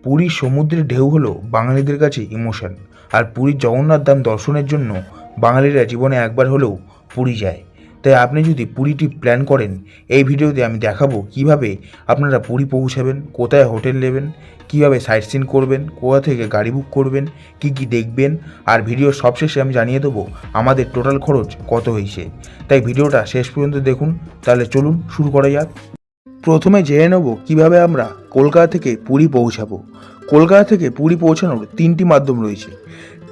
পুরীর সমুদ্রের ঢেউ হলো বাঙালিদের কাছে ইমোশন। আর পুরীর জগন্নাথ ধাম দর্শনের জন্য বাঙালিরা জীবনে একবার হলেও পুরী যায়। তাই আপনি যদি পুরী ট্রিপ প্ল্যান করেন, এই ভিডিওতে আমি দেখাবো কিভাবে আপনারা পুরী পৌঁছাবেন, কোথায় হোটেল নেবেন, কিভাবে সাইট সিন করবেন, কোথা থেকে গাড়ি বুক করবেন, কি কি দেখবেন। আর ভিডিওর সবশেষে আমি জানিয়ে দেবো আমাদের টোটাল খরচ কত হয়েছে। তাই ভিডিওটা শেষ পর্যন্ত দেখুন। তাহলে চলুন শুরু করা যাক। প্রথমে জেনে নেব কিভাবে আমরা কলকাতা থেকে পুরী পৌঁছাবো। কলকাতা থেকে পুরী পৌঁছানোর তিনটি মাধ্যম রয়েছে: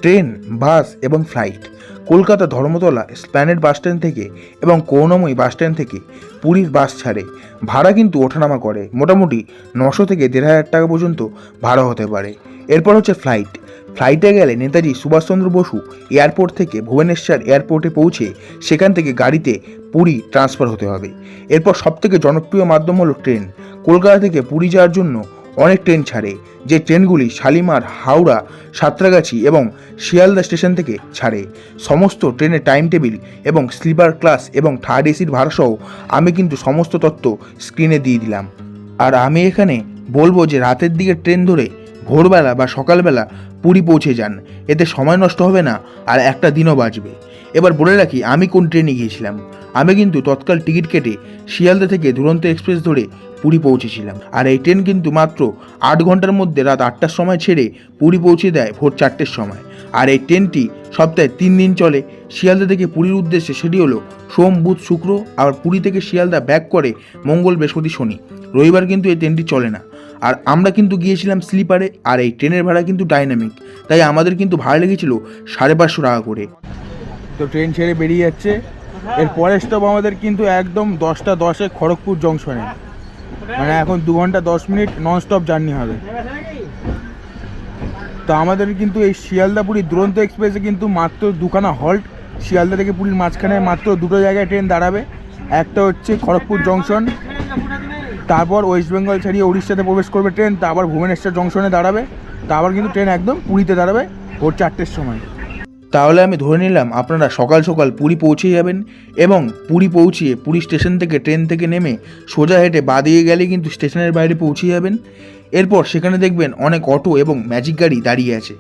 ট্রেন, বাস এবং ফ্লাইট। কলকাতা ধর্মতলা স্প্ল্যানেড বাসস্ট্যান্ড থেকে এবং করুণাময়ী বাসস্ট্যান্ড থেকে পুরীর বাস ছাড়ে। ভাড়া কিন্তু ওঠানামা করে, মোটামুটি 900 থেকে 1500 টাকা পর্যন্ত ভাড়া হতে পারে। এরপর হচ্ছে ফ্লাইট। ফ্লাইটে গেলে নেতাজি সুভাষচন্দ্র বসু এয়ারপোর্ট থেকে ভুবনেশ্বর এয়ারপোর্টে পৌঁছে সেখান থেকে গাড়িতে পুরী ট্রান্সফার হতে হবে। এরপর সবথেকে জনপ্রিয় মাধ্যম হলো ট্রেন। কলকাতা থেকে পুরী যাওয়ার জন্য অনেক ট্রেন ছাড়ে, যে ট্রেনগুলি শালিমার, হাওড়া, সাঁতরাগাছি এবং শিয়ালদা স্টেশন থেকে ছাড়ে। সমস্ত ট্রেনের টাইম টেবিল এবং স্লিপার ক্লাস এবং থার্ড এসির ভাড়াসহ আমি কিন্তু সমস্ত তথ্য স্ক্রিনে দিয়ে দিলাম। আর আমি এখানে বলবো যে রাতের দিকে ট্রেন ধরে ভোরবেলা বা সকালবেলা পুরী পৌঁছে যান, এতে সময় নষ্ট হবে না আর একটা দিনও বাঁচবে। এবার বলে রাখি আমি কোন ট্রেনে গিয়েছিলাম। আমি কিন্তু তৎকাল টিকিট কেটে শিয়ালদা থেকে দুরন্ত এক্সপ্রেস ধরে পুরী পৌঁছেছিলাম। আর এই ট্রেন কিন্তু মাত্র 8 ঘন্টার মধ্যে রাত 8টার সময় ছেড়ে পুরী পৌঁছে দেয় ভোর 4টের সময়। আর এই ট্রেনটি সপ্তাহে 3 দিন চলে। শিয়ালদা থেকে পুরীর উদ্দেশ্যে সেটি হলো সোম, বুধ, শুক্র। আবার পুরী থেকে শিয়ালদা ব্যাক করে মঙ্গল, বৃহস্পতি, শনি। রবিবার কিন্তু এই ট্রেনটি চলে না। আর আমরা কিন্তু গিয়েছিলাম স্লিপারে। আর এই ট্রেনের ভাড়া কিন্তু ডাইনামিক, তাই আমাদের কিন্তু ভাড়া লেগেছিল 550 টাকা করে। তো ট্রেন ছেড়ে বেরিয়ে যাচ্ছে। এর পরের স্টপ আমাদের কিন্তু একদম 10টা 10-এ খড়গপুর জংশনে। মানে এখন 2 ঘন্টা 10 মিনিট নন স্টপ জার্নি হবে। তো আমাদের কিন্তু এই শিয়ালদা পুরী দুরন্ত এক্সপ্রেসে কিন্তু মাত্র 2খানা হল্ট। শিয়ালদা থেকে পুরীর মাঝখানে মাত্র 2টো জায়গায় ট্রেন দাঁড়াবে। একটা হচ্ছে খড়গপুর জংশন, তারপর ওয়েস্ট বেঙ্গল ছাড়িয়ে উড়িষ্যাতে প্রবেশ করবে ট্রেন, তারপর ভুবনেশ্বর জংশনে দাঁড়াবে, তারপর কিন্তু ট্রেন একদম পুরীতে দাঁড়াবে ভোর 4টের সময়। তাহলে আমি ধরে নিলাম আপনারা সকাল সকাল পুরী পৌঁছে যাবেন এবং পুরী পৌঁছিয়ে পুরী স্টেশন থেকে ট্রেন থেকে নেমে সোজা হেঁটে বাদিকে গেলে কিন্তু স্টেশনের বাইরে পৌঁছে যাবেন। এরপর সেখানে দেখবেন অনেক অটো এবং ম্যাজিক গাড়ি দাঁড়িয়ে আছে।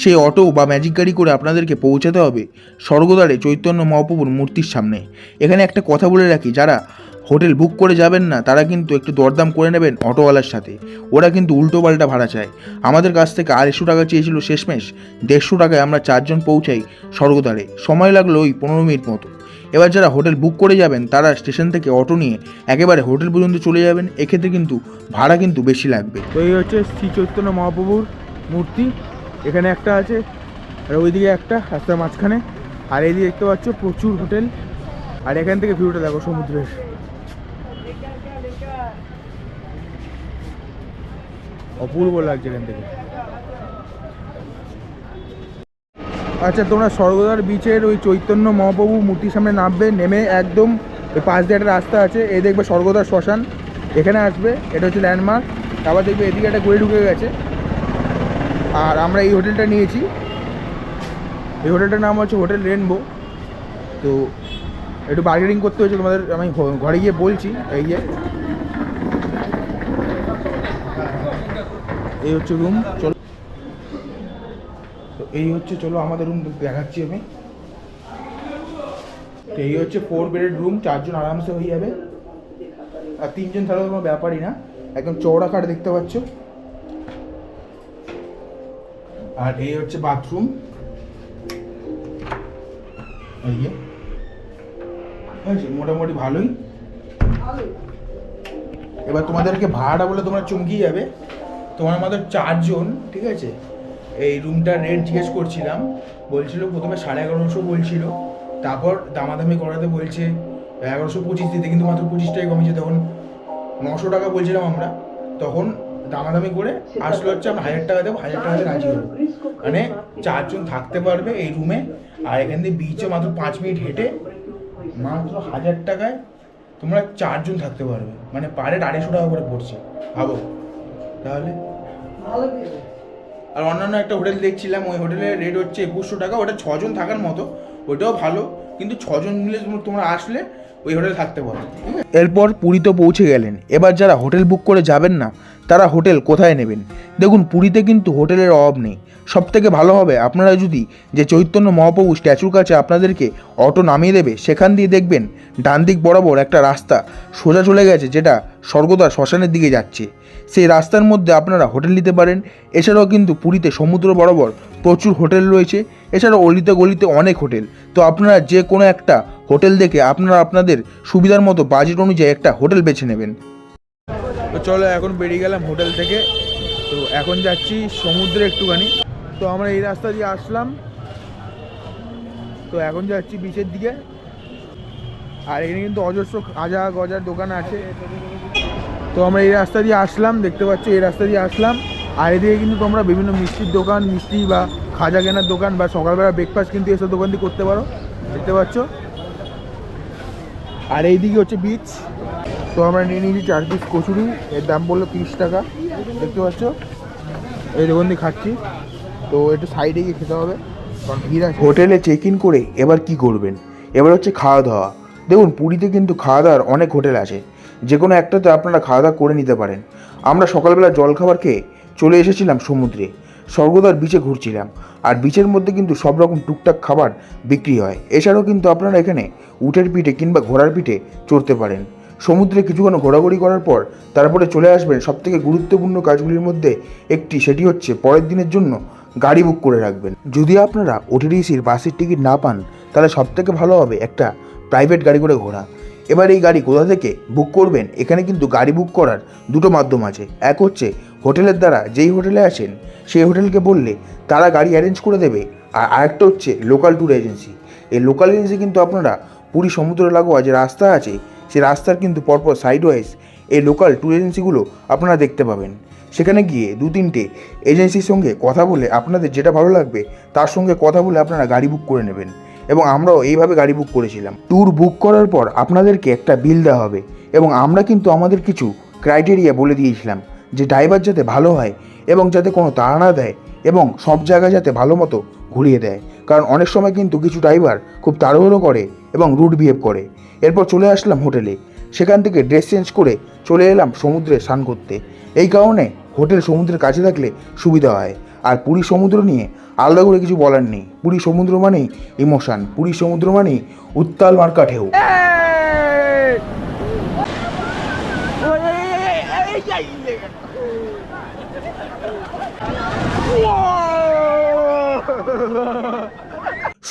সেই অটো বা ম্যাজিক গাড়ি করে আপনাদেরকে পৌঁছাতে হবে স্বর্গদ্বারে চৈতন্য মহাপ্রভুর মূর্তির সামনে। এখানে একটা কথা বলে রাখি, যারা হোটেল বুক করে যাবেন না তারা কিন্তু একটু দরদাম করে নেবেন অটোওয়ালার সাথে। ওরা কিন্তু উল্টো পাল্টা ভাড়া চায়। আমাদের কাছ থেকে 250 টাকা চেয়েছিল, শেষমেশ 150 টাকায় আমরা 4 জন পৌঁছাই স্বর্গদ্বারে। সময় লাগলো ওই 15 মিনিট মতো। এবার যারা হোটেল বুক করে যাবেন তারা স্টেশন থেকে অটো নিয়ে একেবারে হোটেল পর্যন্ত চলে যাবেন। এক্ষেত্রে কিন্তু ভাড়া কিন্তু বেশি লাগবে। তো এই হচ্ছে শ্রী চৈতন্য মহাপ্রভুর মূর্তি। এখানে একটা আছে, আর ওইদিকে একটা, রাস্তার মাঝখানে। আর এইদিকে দেখতে পাচ্ছ প্রচুর হোটেল। আর এখান থেকে ভিউটা দেখো সমুদ্রের, অপূর্ব লাগছে এখান থেকে। আচ্ছা, তোমরা স্বর্গদ্বার বিচের ওই চৈতন্য মহাপ্রভু মূর্তির সামনে নামবে। নেমে একদম ওই পাশ দিয়ে একটা রাস্তা আছে, এই দেখবে স্বর্গদ্বার শ্মশান, এখানে আসবে। এটা হচ্ছে ল্যান্ডমার্ক। তারপর দেখবে এদিকে একটা গড়ি ঢুকে গেছে। আর আমরা এই হোটেলটা নিয়েছি। এই হোটেলটার নাম হচ্ছে হোটেল রেনবো। তো একটু বার্গেনিং করতে হয়েছে তোমাদের, আমি ঘরে গিয়ে বলছি। এই হচ্ছে রুম। চলো, তো এই হচ্ছে, চলো আমাদের রুম দেখাচ্ছি আমি। তো এই হচ্ছে 4 বেডেড রুম, 4 জন আরামসে হয়ে যাবে। আর 3 জন থাকলে কোনো ব্যাপারই না। একদম চওড়া খাট দেখতে পাচ্ছ। আর এই হচ্ছে বাথরুম। মোটামুটি ভালোই। এবার তোমাদেরকে ভাড়াটা বলে তোমরা চমকিয়ে যাবে। তোমার আমাদের 4 জন, ঠিক আছে। এই রুমটার রেট জিজ্ঞেস করছিলাম, বলছিল প্রথমে 1150 বলছিল, তারপর দামাদামি করাতে বলছে 1125 দিতে, কিন্তু মাত্র 25 টাকা কমেছে। তখন 900 টাকা বলছিলাম আমরা, তখন দামাদামি করে আসলো হচ্ছে আমরা 1000 টাকা দেবো, 1000 টাকাতে রাজি হলো। মানে 4 জন থাকতে পারবে এই রুমে। আর এখান থেকে বিচে মাত্র 5 মিনিট হেঁটে মাত্র 1000 টাকায় তোমরা 4 জন থাকতে পারবে। মানে পার হেড 250 টাকা করে পড়ছে, ভাবো তাহলে। আর অন্যান্য একটা হোটেল দেখছিলাম, ওই হোটেলের রেট হচ্ছে 2100 টাকা। ওটা 6 জন থাকার মতো, ওটাও ভালো। কিন্তু 6 জন মিলে তোমরা আসলে ওই হোটেলে থাকতে পারো। এরপর পুরী তো পৌঁছে গেলেন, এবার যারা হোটেল বুক করে যাবেন না তারা হোটেল কোথায় নেবেন? দেখুন, পুরীতে কিন্তু হোটেলের অভাব নেই। সবথেকে ভালো হবে আপনারা যদি যে চৈতন্য মহাপ্রভু স্ট্যাচুর কাছে আপনাদেরকে অটো নামিয়ে দেবে, সেখান দিয়ে দেখবেন ডান দিক বরাবর একটা রাস্তা সোজা চলে গেছে, যেটা স্বর্গদ্বার শ্মশানের দিকে যাচ্ছে। সেই রাস্তার মধ্যে আপনারা হোটেল নিতে পারেন। এছাড়াও কিন্তু পুরীতে সমুদ্র বরাবর প্রচুর হোটেল রয়েছে, এছাড়াও অলিতে গলিতে অনেক হোটেল। তো আপনারা যে কোনো একটা হোটেল দেখে আপনারা আপনাদের সুবিধার মতো বাজেট অনুযায়ী একটা হোটেল বেছে নেবেন। তো চলো, এখন বেরিয়ে গেলাম হোটেল থেকে। তো এখন যাচ্ছি সমুদ্রে একটুখানি। তো আমরা এই রাস্তা দিয়ে আসলাম, তো এখন যাচ্ছি বিচের দিকে। আর এখানে কিন্তু অজস্র খাজা গজার দোকান আছে। তো আমরা এই রাস্তা দিয়ে আসলাম, দেখতে পাচ্ছ এই রাস্তা দিয়ে আসলাম। আর এদিকে কিন্তু তোমরা বিভিন্ন মিষ্টির দোকান, মিষ্টি বা খাজা কেনার দোকান বা সকালবেলা ব্রেকফাস্ট কিন্তু এসব দোকান দিয়ে করতে পারো, দেখতে পাচ্ছ। আর এইদিকে হচ্ছে বিচ। তো আমরা নিয়ে নিয়েছি 4 পিস কচুরি, এর দাম বললো 30 টাকা, দেখতে পাচ্ছ। এই দোকান দিয়ে খাচ্ছি। তো একটু সাইডে গিয়ে খেতে হবে, কারণ ভিড় আছে। হোটেলে চেক ইন করে এবার কি করবেন? এবার হচ্ছে খাওয়া দাওয়া। দেখুন, পুরীতে কিন্তু খাওয়া দাওয়ার অনেক হোটেল আছে, যে কোনো একটাতে আপনারা খাওয়া দাওয়া করে নিতে পারেন। আমরা সকালবেলা জলখাবার খেয়ে চলে এসেছিলাম সমুদ্রে, স্বর্গদ্বার বিচে ঘুরছিলাম। আর বিচের মধ্যে কিন্তু সব রকম টুকটাক খাবার বিক্রি হয়। এছাড়াও কিন্তু আপনারা এখানে উটের পিঠে কিংবা ঘোড়ার পিঠে চড়তে পারেন। সমুদ্রে কিছুক্ষণ ঘোরাঘুরি করার পর তারপরে চলে আসবেন সবথেকে গুরুত্বপূর্ণ কাজগুলির মধ্যে একটি, সেটি হচ্ছে পরের দিনের জন্য গাড়ি বুক করে রাখবেন। যদি আপনারা ওটিডিসির বাসের টিকিট না পান, তাহলে সবথেকে ভালো হবে একটা প্রাইভেট গাড়ি করে ঘোরা। এবার এই গাড়ি কোথা থেকে বুক করবেন? এখানে কিন্তু গাড়ি বুক করার দুটো মাধ্যম আছে। এক হচ্ছে হোটেলের দ্বারা, যেই হোটেলে আছেন সেই হোটেলকে বললে তারা গাড়ি অ্যারেঞ্জ করে দেবে। আর আরেকটা হচ্ছে লোকাল ট্যুর এজেন্সি। এই লোকাল এজেন্সি কিন্তু আপনারা পুরী সমুদ্র লাগোয়া যে রাস্তা আছে, সেই রাস্তার কিন্তু পরপর সাইড ওয়াইজ এই লোকাল ট্যুর এজেন্সিগুলো আপনারা দেখতে পাবেন। সেখানে গিয়ে 2-3টে এজেন্সির সঙ্গে কথা বলে আপনাদের যেটা ভালো লাগবে তার সঙ্গে কথা বলে আপনারা গাড়ি বুক করে নেবেন। এবং আমরাও এইভাবে গাড়ি বুক করেছিলাম। ট্যুর বুক করার পর আপনাদেরকে একটা বিল দেওয়া হবে, এবং আমরা কিন্তু আমাদের কিছু ক্রাইটেরিয়া বলে দিয়েছিলাম, যে ড্রাইভার যাতে ভালো হয় এবং যাতে কোনো তাড়া না দেয় এবং সব জায়গায় যাতে ভালো মতো ঘুরিয়ে দেয়। কারণ অনেক সময় কিন্তু কিছু ড্রাইভার খুব তাড়াহুড়ো করে এবং রুড বিহেভ করে। এরপর চলে আসলাম হোটেলে, সেখান থেকে ড্রেস চেঞ্জ করে চলে এলাম সমুদ্রে স্নান করতে। এই কারণে হোটেল সমুদ্রের কাছে থাকলে সুবিধা হয়। আর পুরী সমুদ্র নিয়ে আলাদা করে কিছু বলার নেই। পুরী সমুদ্র মানেই ইমোশান, পুরী সমুদ্র মানেই উত্তাল মার্কা ঢেউ।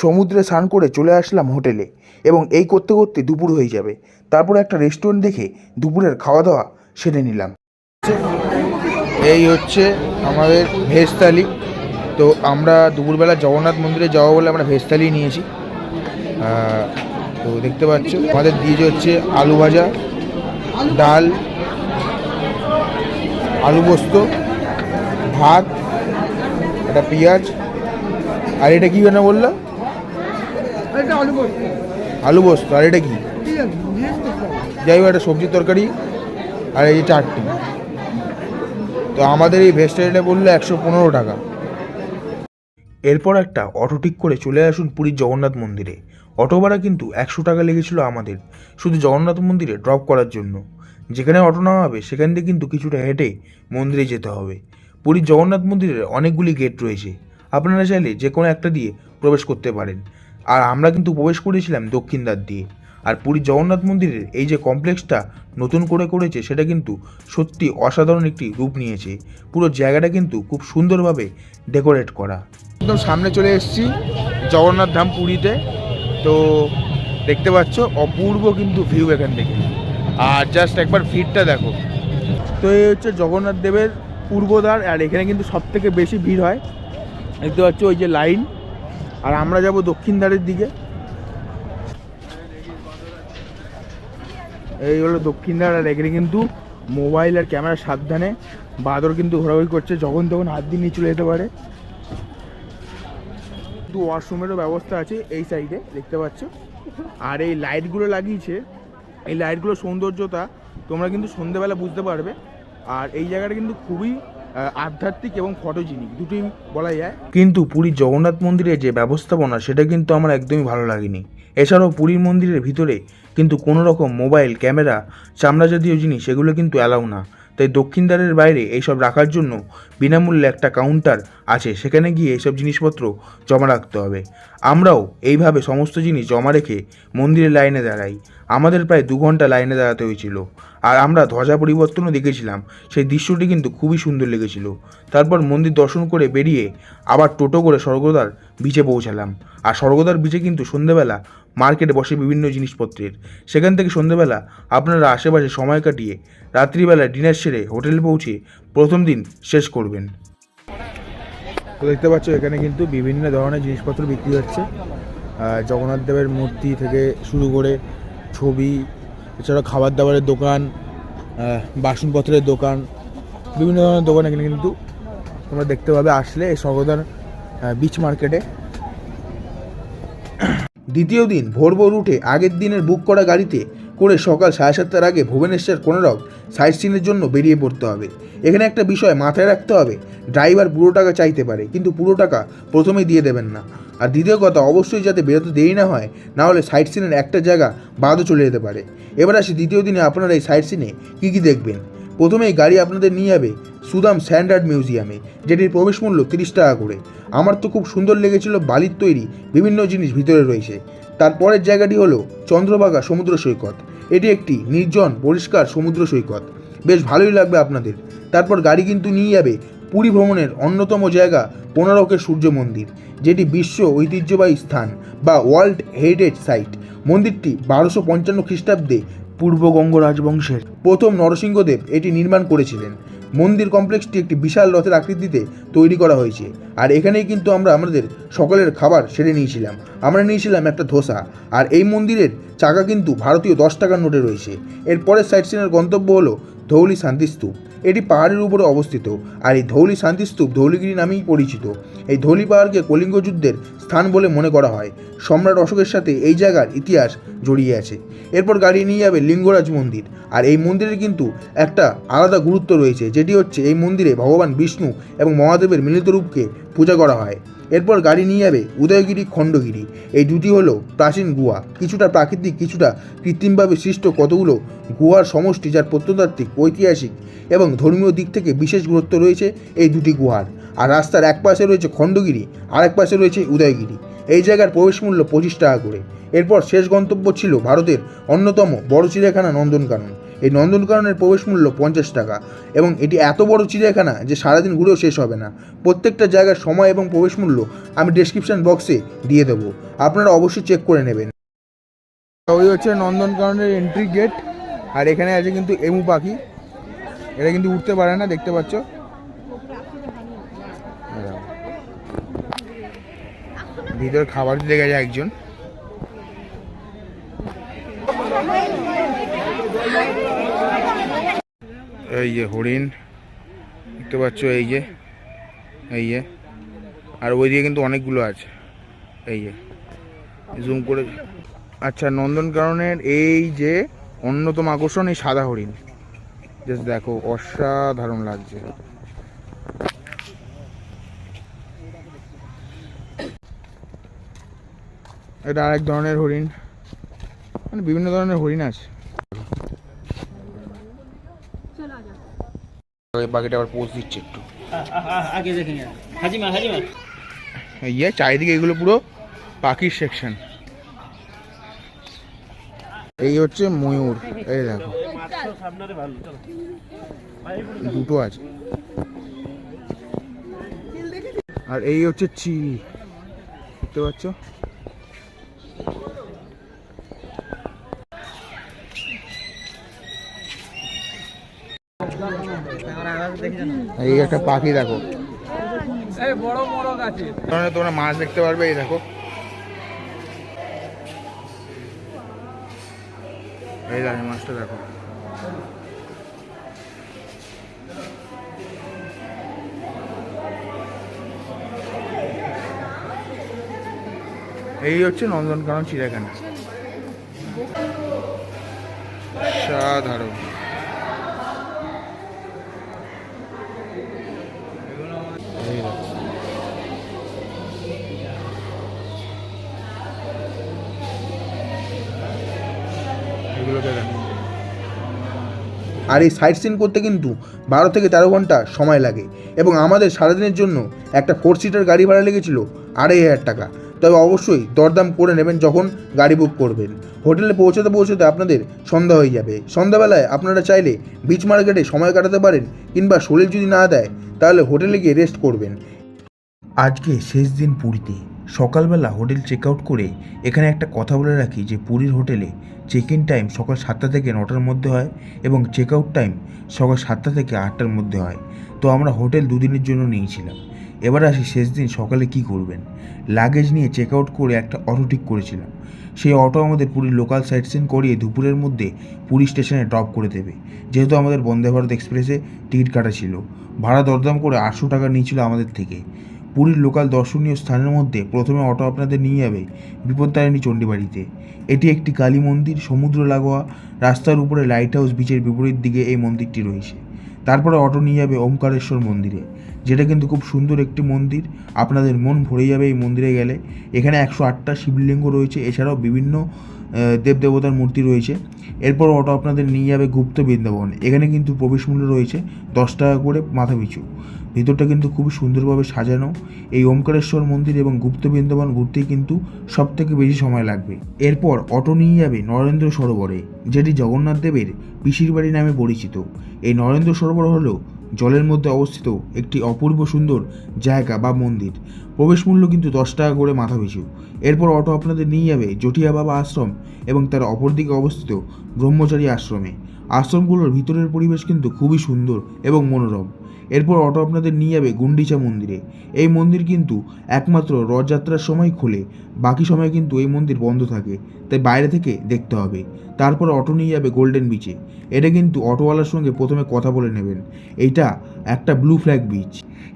সমুদ্রে স্নান করে চলে আসলাম হোটেলে, এবং এই করতে করতে দুপুর হয়ে যাবে। তারপরে একটা রেস্টুরেন্ট দেখে দুপুরের খাওয়া দাওয়া সেরে নিলাম। এই হচ্ছে আমাদের ভেজ থালি। তো আমরা দুপুরবেলা জগন্নাথ মন্দিরে যাওয়া বলে আমরা ভেজ থালি নিয়েছি। তো দেখতে পাচ্ছ আমাদের দিয়েছে হচ্ছে আলু ভাজা, ডাল, আলু পোস্ত, ভাত, একটা পেঁয়াজ, আর এটা কি কেন বললো? আলু পোস্ত। আর এটা কি? যাই হোক, একটা সবজির তরকারি আর এই চাটনি। তো আমাদের এই ভেজিটেরিয়ানে বললো 115 টাকা। এরপর একটা অটো ঠিক করে চলে আসুন পুরীর জগন্নাথ মন্দিরে। অটো ভাড়া কিন্তু 100 টাকা লেগেছিল আমাদের, শুধু জগন্নাথ মন্দিরে ড্রপ করার জন্য। যেখানে অটো নেওয়া হবে সেখান থেকে কিন্তু কিছুটা হেঁটে মন্দিরে যেতে হবে। পুরীর জগন্নাথ মন্দিরের অনেকগুলি গেট রয়েছে, আপনারা চাইলে যে কোনো একটা দিয়ে প্রবেশ করতে পারেন। আর আমরা কিন্তু প্রবেশ করেছিলাম দক্ষিণ দ্বার দিয়ে। আর পুরীর জগন্নাথ মন্দিরের এই যে কমপ্লেক্সটা নতুন করে করেছে, সেটা কিন্তু সত্যি অসাধারণ একটি রূপ নিয়েছে। পুরো জায়গাটা কিন্তু খুব সুন্দরভাবে ডেকোরেট করা। একদম সামনে চলে এসেছি জগন্নাথ ধাম পুরীতে। তো দেখতে পাচ্ছ অপূর্ব কিন্তু ভিউ এখান থেকে। আর জাস্ট একবার ভিড়টা দেখো। তো এই হচ্ছে জগন্নাথ দেবের পূর্বদ্বার, আর এখানে কিন্তু সবথেকে বেশি ভিড় হয়। দেখতে পাচ্ছ ওই যে লাইন। আর আমরা যাব দক্ষিণ দ্বারের দিকে। এই হলো দক্ষিণ দ্বার। আর এখানে কিন্তু মোবাইল আর ক্যামেরা সাবধানে, বাদর কিন্তু ঘোরাঘুরি করছে, যখন তখন হাত দিয়ে নিয়ে চলে যেতে পারে। কিন্তু ওয়াশরুমেরও ব্যবস্থা আছে এই সাইডে, দেখতে পাচ্ছ। আর এই লাইটগুলো লাগিয়েছে, এই লাইটগুলোর সৌন্দর্যতা তোমরা কিন্তু সন্ধ্যেবেলা বুঝতে পারবে। আর এই জায়গাটা কিন্তু খুবই আধ্যাত্মিক এবং ফটোজেনিক, দুটোই বলা যায়। কিন্তু পুরীর জগন্নাথ মন্দিরের যে ব্যবস্থাপনা, সেটা কিন্তু আমার একদমই ভালো লাগেনি। এছাড়াও পুরীর মন্দিরের ভিতরে কিন্তু কোনো রকম মোবাইল, ক্যামেরা, চামড়া জাতীয় জিনিস এগুলো কিন্তু অ্যালাউ না। তাই দক্ষিণ দ্বারের বাইরে এইসব রাখার জন্য বিনামূল্যে একটা কাউন্টার আছে, সেখানে গিয়ে এইসব জিনিসপত্র জমা রাখতে হবে। আমরাও এইভাবে সমস্ত জিনিস জমা রেখে মন্দিরের লাইনে দাঁড়াই। আমাদের প্রায় 2 ঘন্টা লাইনে দাঁড়াতে হয়েছিল। আর আমরা ধ্বজা পরিবর্তনও দেখেছিলাম, সেই দৃশ্যটি কিন্তু খুবই সুন্দর লেগেছিল। তারপর মন্দির দর্শন করে বেরিয়ে আবার টোটো করে স্বর্গদ্বার বিচে পৌঁছালাম। আর স্বর্গদ্বার বিচে কিন্তু সন্ধ্যেবেলা মার্কেট বসে বিভিন্ন জিনিসপত্রের। সেখান থেকে সন্ধ্যেবেলা আপনারা আশেপাশে সময় কাটিয়ে রাত্রিবেলা ডিনার সেরে হোটেলে পৌঁছে প্রথম দিন শেষ করবেন। তো দেখতে পাচ্ছ এখানে কিন্তু বিভিন্ন ধরনের জিনিসপত্র বিক্রি হচ্ছে। জগন্নাথ দেবের মূর্তি থেকে শুরু করে ছবি, এছাড়া খাবার দাবারের দোকান, বাসনপত্রের দোকান, বিভিন্ন ধরনের দোকান এখানে কিন্তু তোমরা দেখতে পাবে আসলে এই স্বর্গদ্বার বিচ মার্কেটে। দ্বিতীয় দিন ভোর ভোর উঠে আগের দিনের বুক করা গাড়িতে করে সকাল 7:30টার আগে ভুবনেশ্বর কোনারক সাইট সিনের জন্য বেরিয়ে পড়তে হবে। এখানে একটা বিষয় মাথায় রাখতে হবে, ড্রাইভার পুরো টাকা চাইতে পারে, কিন্তু পুরো টাকা প্রথমেই দিয়ে দেবেন না। আর দ্বিতীয় কথা, অবশ্যই যাতে বেরোতে দেরি না হয়, না হলে সাইট সিনের একটা জায়গা বাদও চলে যেতে পারে। এবার আসি দ্বিতীয় দিনে আপনারা এই সাইট সিনে কী কী দেখবেন। প্রথমেই গাড়ি আপনাদের নিয়ে যাবে সুদাম স্যান্ড আর্ট মিউজিয়ামে, যেটির প্রবেশ মূল্য 30 টাকা করে। আমার তো খুব সুন্দর লেগেছিল, বালির তৈরি বিভিন্ন জিনিস ভিতরে রয়েছে। তারপরের জায়গাটি হলো চন্দ্রভাগা সমুদ্র সৈকত। এটি একটি নির্জন পরিষ্কার সমুদ্র সৈকত, বেশ ভালোই লাগবে আপনাদের। তারপর গাড়ি কিন্তু নিয়ে যাবে পুরী ভ্রমণের অন্যতম জায়গা কোনারকের সূর্য মন্দির, যেটি বিশ্ব ঐতিহ্যবাহী স্থান বা ওয়ার্ল্ড হেরিটেজ সাইট। মন্দিরটি 1255 খ্রিস্টাব্দে পূর্বগঙ্গ রাজবংশের প্রথম নরসিংহদেব এটি নির্মাণ করেছিলেন। মন্দির কমপ্লেক্সটি একটি বিশাল রথের আকৃতিতে তৈরি করা হয়েছে। আর এখানেই কিন্তু আমরা আমাদের সকালের খাবার সেরে নিয়েছিলাম। আমরা নিয়েছিলাম একটা ধোসা। আর এই মন্দিরের চাকা কিন্তু ভারতীয় 10 টাকার নোটে রয়েছে। এরপরের সাইট সিনের গন্তব্য হলো ধৌলি শান্তিস্তূপ। এটি পাহাড়ের উপরে অবস্থিত, আর এই ধৌলি শান্তিস্তূপ ধৌলিগিরি নামেই পরিচিত। এই ধৌলি পাহাড়কে কলিঙ্গ যুদ্ধের স্থান বলে মনে করা হয়। সম্রাট অশোকের সাথে এই জায়গার ইতিহাস জড়িয়ে আছে। এরপর গাড়ি নিয়ে যাবে লিঙ্গরাজ মন্দির। আর এই মন্দিরের কিন্তু একটা আলাদা গুরুত্ব রয়েছে, যেটি হচ্ছে এই মন্দিরে ভগবান বিষ্ণু এবং মহাদেবের মিলিত রূপকে পূজা করা হয়। এরপর গাড়ি নিয়ে যাবে উদয়গিরি, খণ্ডগিরি। এই দুটি হলো প্রাচীন গুহা, কিছুটা প্রাকৃতিক, কিছুটা কৃত্রিমভাবে সৃষ্ট কতগুলো গুহার সমষ্টি, যার প্রত্নতাত্ত্বিক, ঐতিহাসিক এবং ধর্মীয় দিক থেকে বিশেষ গুরুত্ব রয়েছে এই দুটি গুহার। আর রাস্তার এক পাশে রয়েছে খণ্ডগিরি, আর এক পাশে রয়েছে উদয়গিরি। এই জায়গার প্রবেশ মূল্য 25 টাকা করে। এরপর শেষ গন্তব্য ছিল ভারতের অন্যতম বড় চিড়িয়াখানা নন্দনকানন। এই নন্দনকাননের প্রবেশ মূল্য 50 টাকা, এবং এটি এত বড় চিড়িয়াখানা যে সারাদিন ঘুরেও শেষ হবে না। প্রত্যেকটা জায়গার সময় এবং প্রবেশ মূল্য আমি ডেসক্রিপশন বক্সে দিয়ে দেবো, আপনারা অবশ্যই চেক করে নেবেন। ওই হচ্ছে নন্দনকাননের এন্ট্রি গেট। আর এখানে আছে কিন্তু এমু পাখি, এটা কিন্তু উঠতে পারে না, দেখতে পাচ্ছ। ভিতরে খাবার দিতে গেছে একজন। এই যে হরিণ দেখতে পাচ্ছ, এই যে আর ওইদিকে কিন্তু অনেকগুলো আছে, এই যে জুম করে। আচ্ছা, নন্দনকাননের এই যে অন্যতম আকর্ষণ এই সাদা হরিণ, জাস্ট দেখো, অসাধারণ লাগছে। এটা আরেক ধরনের হরিণ, মানে বিভিন্ন ধরনের হরিণ আছে। বাকিটা আবার পোজ দিচ্ছে একটু। ইয়ে চারিদিকে এগুলো পুরো পাখির সেকশন। এই হচ্ছে ময়ূর, এই দেখো দুটো আছে। আর এই হচ্ছে চিড়ি, দেখতে পাচ্ছ। এই একটা পাখি দেখো, তোমরা মাছ দেখতে পারবে। এই দেখো, এই দেখো মাছটা দেখো। এই হচ্ছে নন্দনকানন চিড়িয়াখানা, সাধারণ। এগুলোকে দেন। আর এই সাইট সিন করতে কিন্তু 12 থেকে 13 ঘন্টা সময় লাগে এবং আমাদের সারাদিনের জন্য একটা 4 সিটার গাড়ি ভাড়া লেগেছিল 2500 টাকা। তবে অবশ্যই দরদাম করে নেবেন যখন গাড়ি বুক করবেন। হোটেলে পৌঁছাতে পৌঁছাতে আপনাদের সন্ধ্যা হয়ে যাবে। সন্ধ্যাবেলায় আপনারা চাইলে বিচ মার্কেটে সময় কাটাতে পারেন, কিংবা শরীর যদি না দেয় তাহলে হোটেলে গিয়ে রেস্ট করবেন। আজকে শেষ দিন পুরীতে। সকালবেলা হোটেল চেক আউট করে এখানে একটা কথা বলে রাখি যে পুরীর হোটেলে চেক ইন টাইম সকাল 7টা থেকে 9টার মধ্যে হয় এবং চেক আউট টাইম সকাল 7টা থেকে 8টার মধ্যে হয়। তো আমরা হোটেল দুদিনের জন্য নিয়েছিলাম। এবার আসি শেষ দিন সকালে কি করবেন। লাগেজ নিয়ে চেক আউট করে একটা অটো ঠিক করেছিলাম। সেই অটো আমাদের পুরীর লোকাল সাইট সিন করিয়ে দুপুরের মধ্যে পুরী স্টেশনে ড্রপ করে দেবে। যেহেতু আমাদের বন্দে ভারত এক্সপ্রেসে টিকিট কাটা ছিল, ভাড়া দরদাম করে 800 টাকা নিয়েছিল আমাদের থেকে। পুরীর লোকাল দর্শনীয় স্থানের মধ্যে প্রথমে অটো আপনাদের নিয়ে যাবে বিপত্তারিণী চণ্ডীবাড়িতে। এটি একটি কালী মন্দির, সমুদ্র লাগোয়া, রাস্তার উপরে লাইট হাউস বিচের বিপরীত দিকে এই মন্দিরটি রয়েছে। তারপরে অটো নিয়ে যাবে ওমকারেশ্বর মন্দিরে, যেটা কিন্তু খুব সুন্দর একটি মন্দির, আপনাদের মন ভরে যাবে এই মন্দিরে গেলে। এখানে 108টা শিবলিঙ্গ রয়েছে, এছাড়াও বিভিন্ন দেবদেবতার মূর্তি রয়েছে। এরপর অটো আপনাদের নিয়ে যাবে গুপ্ত বৃন্দাবন। এখানে কিন্তু প্রবেশ মূল্য রয়েছে 10 টাকা করে মাথা পিছু। ভিতরটা কিন্তু খুবই সুন্দরভাবে সাজানো। এই ওমকারেশ্বর মন্দির এবং গুপ্ত বৃন্দাবন ঘুরতেই কিন্তু সব থেকে বেশি সময় লাগবে। এরপর অটো নিয়ে যাবে নরেন্দ্র সরোবরে, যেটি জগন্নাথ দেবের পিসির বাড়ি নামে পরিচিত। এই নরেন্দ্র সরোবর হলো জলের মধ্যে অবস্থিত একটি অপূর্ব সুন্দর জায়গা বা মন্দির। প্রবেশ মূল্য কিন্তু 10 টাকা করে মাথা পিছু। এরপর অটো আপনাদের নিয়ে যাবে জটিয়া বাবা আশ্রম এবং তার অপরদিকে অবস্থিত ব্রহ্মচারী আশ্রমে। আশ্রমগুলোর ভিতরের পরিবেশ কিন্তু খুবই সুন্দর এবং মনোরম। এরপর অটো আপনাদের নিয়ে যাবে গুন্ডিচা মন্দিরে। এই মন্দির কিন্তু একমাত্র রথযাত্রার সময় খোলে, বাকি সময় কিন্তু এই মন্দির বন্ধ থাকে, তাই বাইরে থেকে দেখতে হবে। তারপর অটো নিয়ে যাবে গোল্ডেন বিচে। এটা কিন্তু অটোওয়ালার সঙ্গে প্রথমে কথা বলে নেবেন, এইটা একটা ব্লু ফ্ল্যাগ বিচ।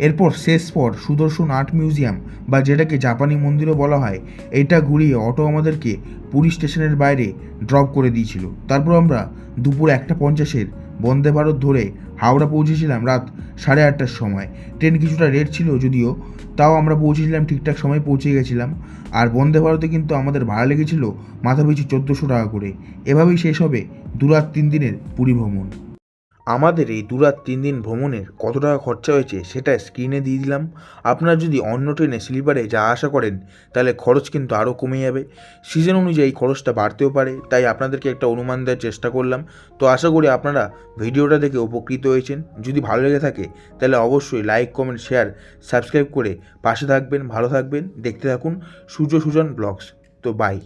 এরপর শেষ স্পট সুদর্শন আর্ট মিউজিয়াম, বা যেটাকে জাপানি মন্দিরও বলা হয়। এইটা ঘুরিয়ে অটো আমাদেরকে পুরী স্টেশনের বাইরে ড্রপ করে দিয়েছিল। তারপর আমরা দুপুর 1:50 বন্দে ভারত ধরে হাওড়া পৌঁছেছিলাম রাত 8:30টার সময়। ট্রেন কিছুটা লেট ছিল যদিও, তাও আমরা পৌঁছেছিলাম ঠিকঠাক সময় পৌঁছে গেছিলাম। আর বন্দে ভারতে কিন্তু আমাদের ভাড়া লেগেছিল মাথাপিছু 1400 টাকা করে। এভাবেই শেষ হবে 2 রাত 3 দিনের পুরী ভ্রমণ। আমাদের এই 2 রাত 3 দিন ভ্রমণের কত টাকা খরচা হয়েছে সেটা স্ক্রিনে দিয়ে দিলাম। আপনারা যদি অন্য ট্রেনে স্লিপারে যাওয়া আসা করেন তাহলে খরচ কিন্তু আরও কমে যাবে। সিজন অনুযায়ী খরচটা বাড়তেও পারে, তাই আপনাদেরকে একটা অনুমান দেওয়ার চেষ্টা করলাম। তো আশা করি আপনারা ভিডিওটা দেখে উপকৃত হয়েছেন। যদি ভালো লেগে থাকে তাহলে অবশ্যই লাইক, কমেন্ট, শেয়ার, সাবস্ক্রাইব করে পাশে থাকবেন। ভালো থাকবেন, দেখতে থাকুন সূর্য সুজন ব্লগস। তো বাই।